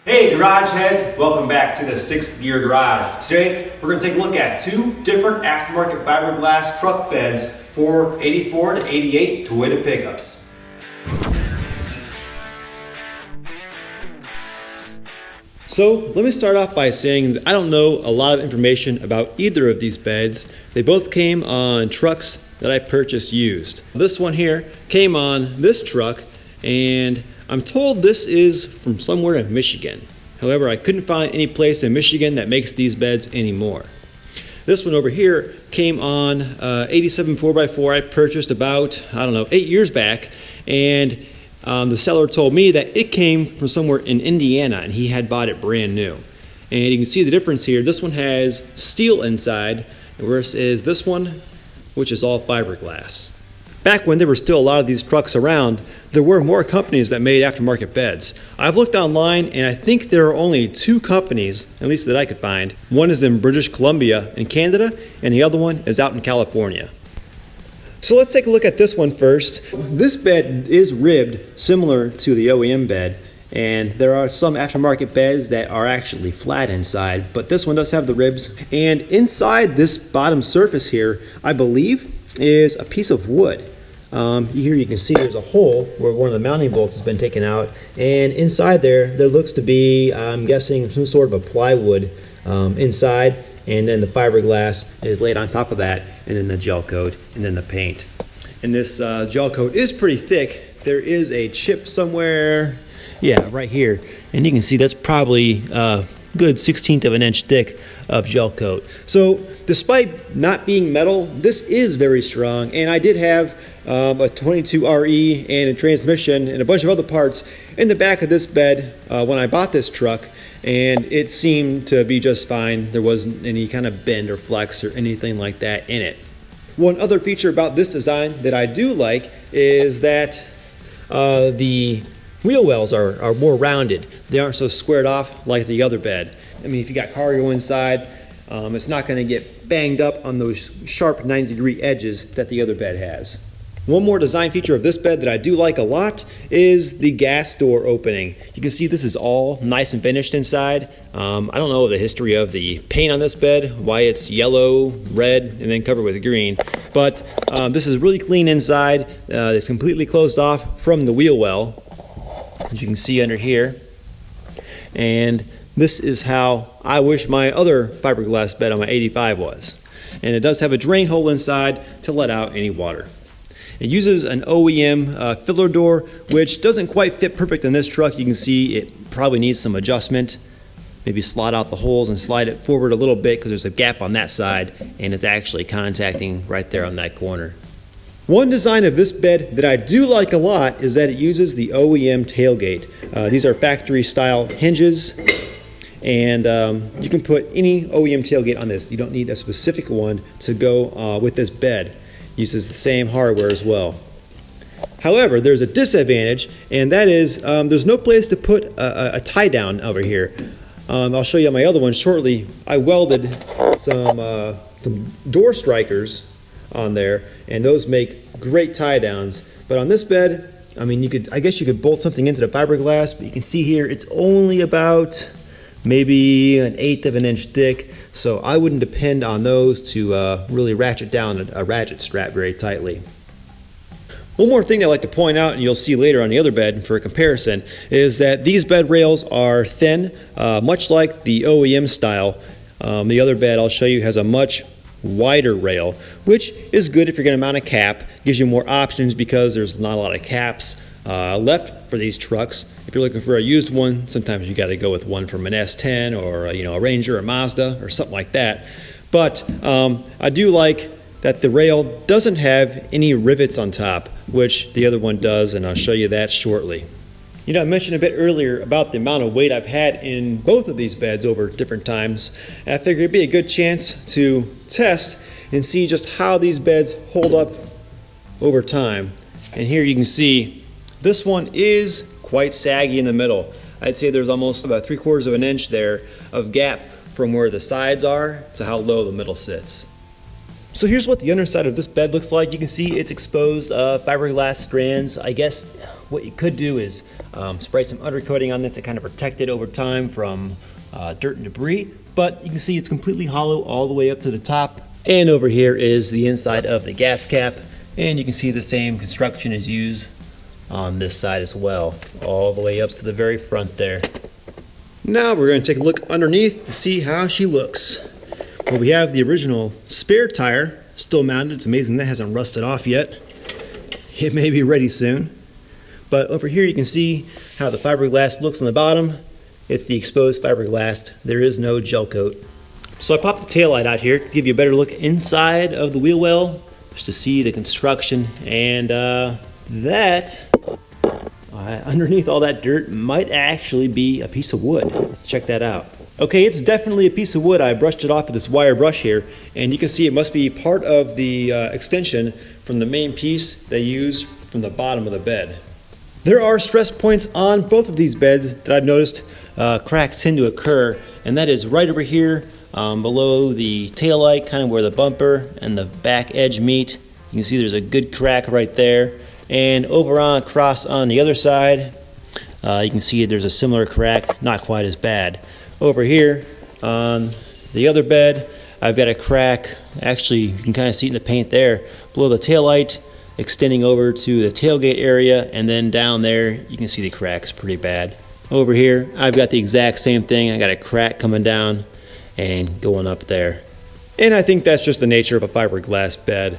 Hey garage heads, welcome back to the 6th Gear Garage. Today we're going to take a look at two different aftermarket fiberglass truck beds for 84 to 88 Toyota pickups. So let me start off by saying that I don't know a lot of information about either of these beds. They both came on trucks that I purchased used. This one here came on this truck, and I'm told this is from somewhere in Michigan. However, I couldn't find any place in Michigan that makes these beds anymore. This one over here came on 87 4x4 I purchased about, 8 years back, and the seller told me that it came from somewhere in Indiana and he had bought it brand new. And you can see the difference here. This one has steel inside, versus this one, which is all fiberglass. Back when there were still a lot of these trucks around, there were more companies that made aftermarket beds. I've looked online and I think there are only two companies, at least that I could find. One is in British Columbia in Canada, and the other one is out in California. So let's take a look at this one first. This bed is ribbed similar to the OEM bed, and there are some aftermarket beds that are actually flat inside, but this one does have the ribs. And inside this bottom surface here, I believe, is a piece of wood. Here you can see there's a hole where one of the mounting bolts has been taken out, and inside there looks to be, I'm guessing, some sort of a plywood inside, and then the fiberglass is laid on top of that, and then the gel coat, and then the paint. And this gel coat is pretty thick. There is a chip somewhere, yeah, right here, and you can see that's probably good 1/16 of an inch thick of gel coat. So despite not being metal, this is very strong, and I did have a 22RE and a transmission and a bunch of other parts in the back of this bed when I bought this truck, and it seemed to be just fine. There wasn't any kind of bend or flex or anything like that in it. One other feature about this design that I do like is that the wheel wells are more rounded. They aren't so squared off like the other bed. I mean, if you got cargo inside, it's not going to get banged up on those sharp 90-degree edges that the other bed has. One more design feature of this bed that I do like a lot is the gas door opening. You can see this is all nice and finished inside. I don't know the history of the paint on this bed, why it's yellow, red, and then covered with green, but this is really clean inside. It's completely closed off from the wheel well, as you can see under here. And this is how I wish my other fiberglass bed on my 85 was. And it does have a drain hole inside to let out any water. It uses an OEM filler door, which doesn't quite fit perfect in this truck. You can see it probably needs some adjustment. Maybe slot out the holes and slide it forward a little bit, because there's a gap on that side and it's actually contacting right there on that corner. One design of this bed that I do like a lot is that it uses the OEM tailgate. These are factory style hinges, and you can put any OEM tailgate on this. You don't need a specific one to go with this bed. It uses the same hardware as well. However, there's a disadvantage, and that is there's no place to put a tie down over here. I'll show you on my other one shortly. I welded some door strikers on there, and those make great tie downs. But on this bed, I mean, I guess you could bolt something into the fiberglass, but you can see here it's only about maybe 1/8 of an inch thick, so I wouldn't depend on those to really ratchet down a ratchet strap very tightly. One more thing that I'd like to point out, and you'll see later on the other bed for a comparison, is that these bed rails are thin, much like the OEM style. The other bed I'll show you has a much wider rail, which is good if you're going to mount a cap. Gives you more options because there's not a lot of caps left for these trucks. If you're looking for a used one, sometimes you got to go with one from an S10 or a Ranger or Mazda or something like that. But I do like that the rail doesn't have any rivets on top, which the other one does, and I'll show you that shortly. I mentioned a bit earlier about the amount of weight I've had in both of these beds over different times, and I figured it'd be a good chance to test and see just how these beds hold up over time. And here you can see this one is quite saggy in the middle. I'd say there's almost about 3/4 of an inch there of gap from where the sides are to how low the middle sits. So here's what the underside of this bed looks like. You can see it's exposed fiberglass strands. I guess What you could do is spray some undercoating on this to kind of protect it over time from dirt and debris, but you can see it's completely hollow all the way up to the top. And over here is the inside of the gas cap, and you can see the same construction is used on this side as well, all the way up to the very front there. Now we're going to take a look underneath to see how she looks. Well, we have the original spare tire still mounted. It's amazing that hasn't rusted off yet. It may be ready soon. But over here you can see how the fiberglass looks on the bottom. It's the exposed fiberglass. There is no gel coat. So I popped the taillight out here to give you a better look inside of the wheel well, just to see the construction, and underneath all that dirt might actually be a piece of wood. Let's check that out. Okay, it's definitely a piece of wood. I brushed it off with this wire brush here, and you can see it must be part of the extension from the main piece they use from the bottom of the bed. There are stress points on both of these beds that I've noticed cracks tend to occur, and that is right over here below the taillight, kind of where the bumper and the back edge meet. You can see there's a good crack right there. And over on across on the other side, you can see there's a similar crack, not quite as bad. Over here on the other bed, I've got a crack. Actually, you can kind of see it in the paint there, below the taillight, extending over to the tailgate area, and then down there, you can see the crack's pretty bad. Over here, I've got the exact same thing. I got a crack coming down and going up there. And I think that's just the nature of a fiberglass bed.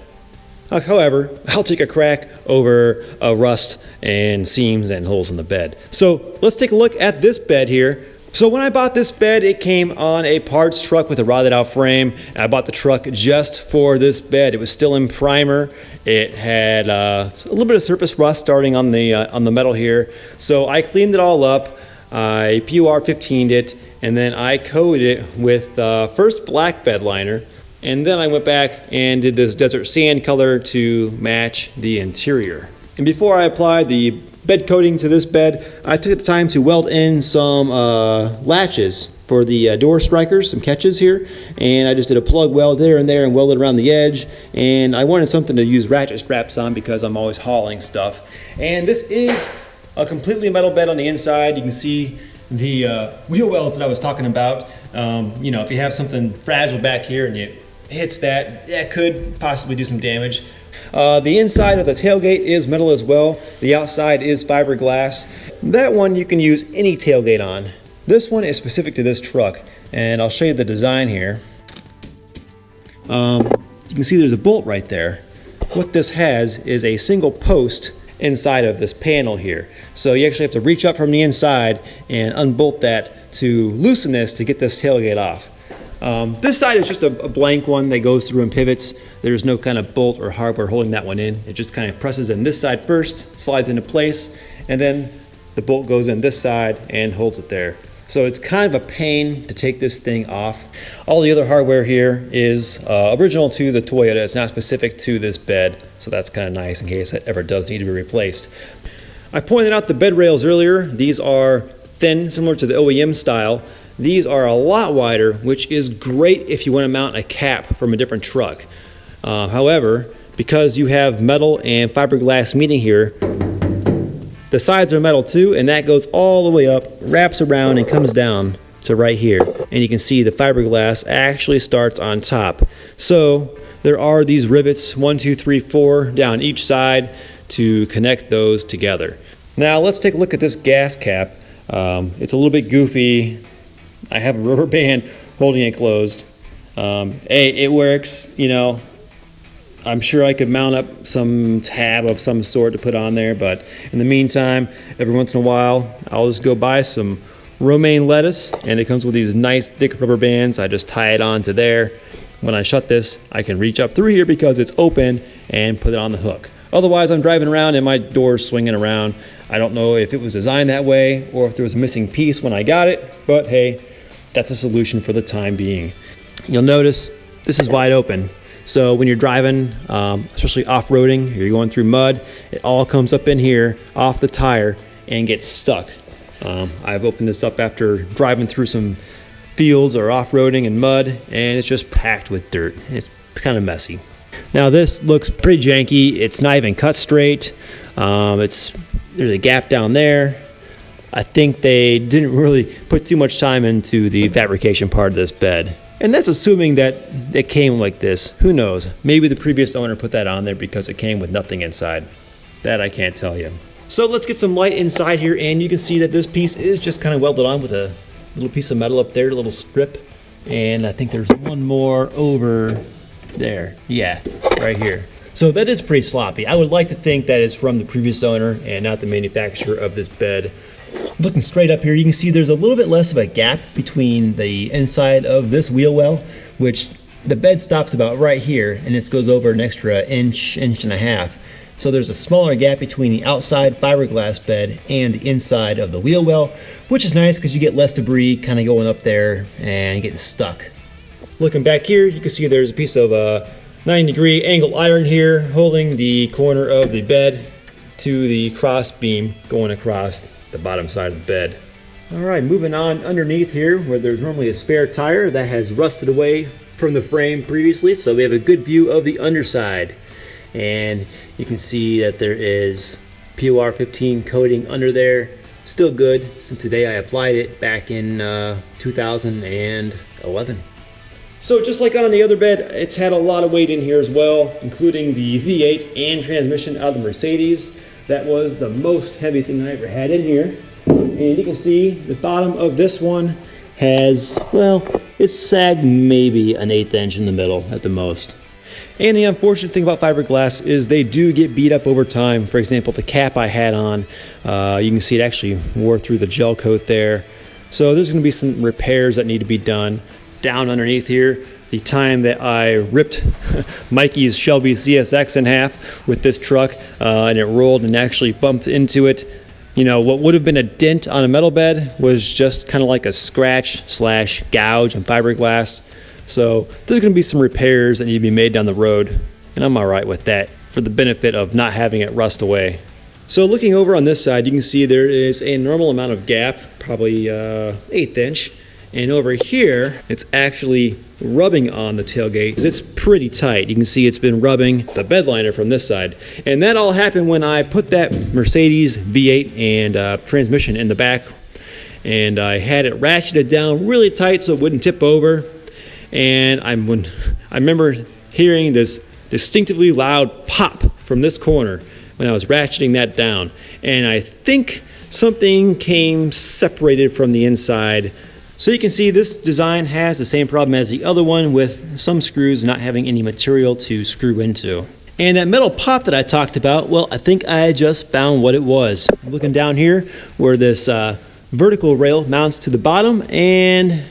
However, I'll take a crack over a rust and seams and holes in the bed. So let's take a look at this bed here. So when I bought this bed, it came on a parts truck with a rotted out frame. I bought the truck just for this bed. It was still in primer. It had a little bit of surface rust starting on the metal here. So I cleaned it all up. I PUR 15'd it, and then I coated it with first black bed liner. And then I went back and did this desert sand color to match the interior. And before I applied the bed coating to this bed, I took the time to weld in some latches for the door strikers, some catches here. And I just did a plug weld there and welded around the edge. And I wanted something to use ratchet straps on because I'm always hauling stuff. And this is a completely metal bed on the inside. You can see the wheel wells that I was talking about. You know, if you have something fragile back here and it hits that could possibly do some damage. The inside of the tailgate is metal as well. The outside is fiberglass. That one you can use any tailgate on. This one is specific to this truck, and I'll show you the design here. You can see there's a bolt right there. What this has is a single post inside of this panel here. So you actually have to reach up from the inside and unbolt that to loosen this to get this tailgate off. This side is just a blank one that goes through and pivots. There's no kind of bolt or hardware holding that one in. It just kind of presses in this side first, slides into place, and then the bolt goes in this side and holds it there. So it's kind of a pain to take this thing off. All the other hardware here is original to the Toyota. It's not specific to this bed, so that's kind of nice in case it ever does need to be replaced. I pointed out the bed rails earlier. These are thin, similar to the OEM style. These are a lot wider, which is great if you want to mount a cap from a different truck. However, because you have metal and fiberglass meeting here, the sides are metal too, and that goes all the way up, wraps around, and comes down to right here. And you can see the fiberglass actually starts on top. So there are these rivets, 1, 2, 3, 4, down each side to connect those together. Now let's take a look at this gas cap. It's a little bit goofy. I have a rubber band holding it closed. It works, you know. I'm sure I could mount up some tab of some sort to put on there, but in the meantime, every once in a while, I'll just go buy some romaine lettuce, and it comes with these nice thick rubber bands. I just tie it onto there. When I shut this, I can reach up through here because it's open and put it on the hook. Otherwise, I'm driving around and my door's swinging around. I don't know if it was designed that way or if there was a missing piece when I got it, but hey, that's a solution for the time being. You'll notice this is wide open. So when you're driving, especially off-roading, you're going through mud, it all comes up in here off the tire and gets stuck. I've opened this up after driving through some fields or off-roading in mud, and it's just packed with dirt. It's kind of messy. Now this looks pretty janky. It's not even cut straight. It's there's a gap down there. I think they didn't really put too much time into the fabrication part of this bed. And that's assuming that it came like this. Who knows? Maybe the previous owner put that on there because it came with nothing inside. That I can't tell you. So let's get some light inside here, and you can see that this piece is just kind of welded on with a little piece of metal up there, a little strip. And I think there's one more over there. Yeah, right here. So that is pretty sloppy. I would like to think that is from the previous owner and not the manufacturer of this bed. Looking straight up here, you can see there's a little bit less of a gap between the inside of this wheel well, which the bed stops about right here, and this goes over an extra inch and a half. So there's a smaller gap between the outside fiberglass bed and the inside of the wheel well, which is nice because you get less debris kind of going up there and getting stuck. Looking back here, you can see there's a piece of 90-degree angle iron here holding the corner of the bed to the cross beam going across the bottom side of the bed. All right, moving on underneath here where there's normally a spare tire that has rusted away from the frame previously, so we have a good view of the underside. And you can see that there is POR 15 coating under there. Still good since the day I applied it back in 2011. So just like on the other bed, it's had a lot of weight in here as well, including the V8 and transmission out of the Mercedes. That was the most heavy thing I ever had in here. And you can see the bottom of this one has, well, it's sagged maybe an 1/8 inch in the middle at the most. And the unfortunate thing about fiberglass is they do get beat up over time. For example, the cap I had on, you can see it actually wore through the gel coat there. So there's going to be some repairs that need to be done. Down underneath here, the time that I ripped Mikey's Shelby CSX in half with this truck, and it rolled and actually bumped into it. You know, what would have been a dent on a metal bed was just kind of like a scratch/gouge on fiberglass. So there's going to be some repairs that need to be made down the road, and I'm all right with that for the benefit of not having it rust away. So looking over on this side, you can see there is a normal amount of gap, probably 1/8 inch. And over here, it's actually rubbing on the tailgate. It's pretty tight. You can see it's been rubbing the bed liner from this side. And that all happened when I put that Mercedes V8 and transmission in the back. And I had it ratcheted down really tight so it wouldn't tip over. And I remember hearing this distinctively loud pop from this corner when I was ratcheting that down. And I think something came separated from the inside. So you can see this design has the same problem as the other one, with some screws not having any material to screw into. And that metal pop that I talked about, well, I think I just found what it was. I'm looking down here where this vertical rail mounts to the bottom, and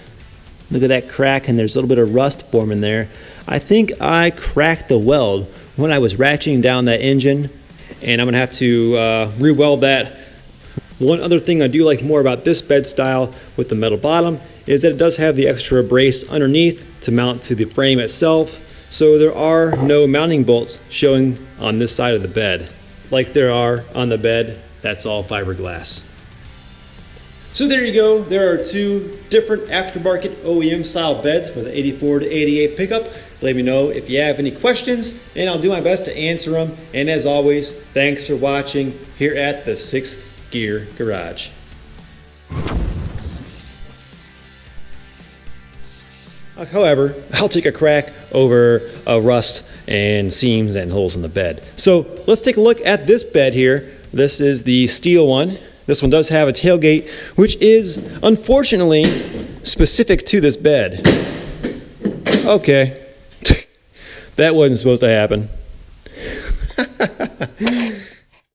look at that crack, and there's a little bit of rust forming there. I think I cracked the weld when I was ratcheting down that engine, and I'm gonna have to re-weld that. One other thing I do like more about this bed style with the metal bottom is that it does have the extra brace underneath to mount to the frame itself, so there are no mounting bolts showing on this side of the bed like there are on the bed that's all fiberglass. So there you go. There are two different aftermarket OEM style beds for the 84 to 88 pickup. Let me know if you have any questions, and I'll do my best to answer them. And as always, thanks for watching here at the 6th Gear Garage. However, I'll take a crack over rust and seams and holes in the bed. So let's take a look at this bed here. This is the steel one. This one does have a tailgate, which is unfortunately specific to this bed. Okay, that wasn't supposed to happen.